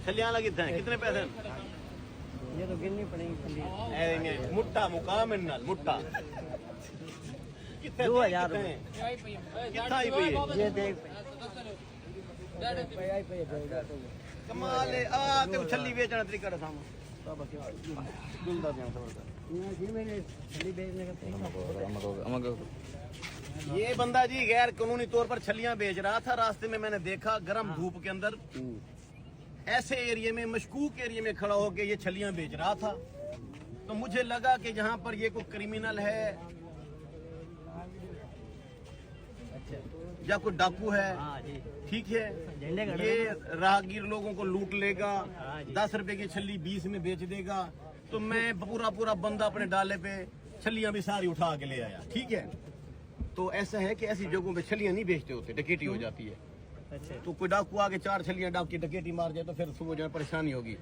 छलियां लगी थे कितने पैसे? ये तो गिननी पड़ेगी। मुट्ठा मुकाम नाल मुट्ठा 2000 कितना आई पई ये देख कमाल है। आ ते छली बेचना तरीका दा सामने दुलदा दिया ये मैंने छली बेचने का ये बंदा जी गैर कानूनी तौर पर छलियां बेच रहा था। रास्ते में मैंने देखा गर्म धूप के अंदर ऐसे एरिया में मशकूक एरिया में खड़ा होकर ये छलियां बेच रहा था। तो मुझे लगा कि यहाँ पर ये कोई क्रिमिनल है या कोई डाकू है। ठीक है, ये राहगीर लोगों को लूट लेगा, 10 रुपए की छली 20 में बेच देगा। तो मैं पूरा बंदा अपने डाले पे छलियां भी सारी उठा के ले आया। ठीक है, तो ऐसा है कि ऐसी जगहों पे छलियां नहीं बेचते होते, डकैती हो जाती है। अच्छा। तो कोई डाकू आके 4 छलियां डाक की डकैती मार जाए तो फिर सुबह जो है परेशानी होगी।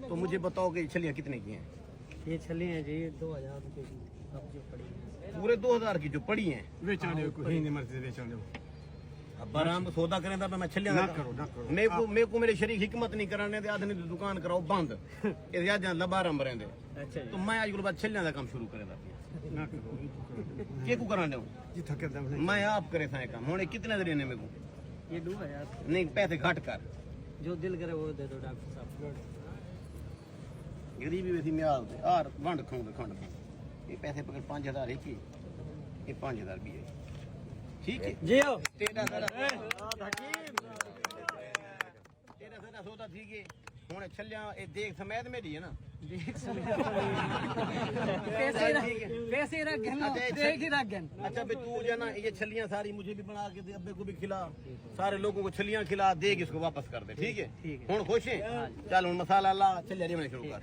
तो मुझे बताओ कि छलियां कितने की हैं? ये छली है जी 2000 रुपए की अब जो पड़ी है। पूरे 2000 की जो पड़ी हैं। बेचने को ही नहीं मर्जी बेचने को। अब आराम सोदा करें था मैं छलियां ना करो मेरे को मेरे शरीक हिकमत नहीं कराने दे आदमी दुकान कराओ बंद ये लबारम रहेंदे। अच्छा। तो मैं आज बाद छलियां का काम शुरू करेगा ना करो के को कराने हूं जी थके दम मैं आप करे था काम होने कितने देने मेरे को? ये 2000 नहीं पैसे घट कर जो दिल करे वो दे दो डॉक्टर साहब। गरीबी वैसी म्याल दे आर वंड खाऊं खंड ये पैसे पकड़ 5000 एक ही ये 5000 भी है। ठीक है जी हो तेरा सौदा ठीक है। हुणे छलियां ए देख समेत मेरी है ना पैसे रख देख ही रख। अच्छा भाई तू जो ना ये छलियां सारी मुझे भी बना के दे, अब्बे को भी खिला, सारे लोगों को छलियां खिला, देख इसको वापस कर दे। ठीक है हुण खुश है? चल हुण मसाला ला छलियां शुरू कर।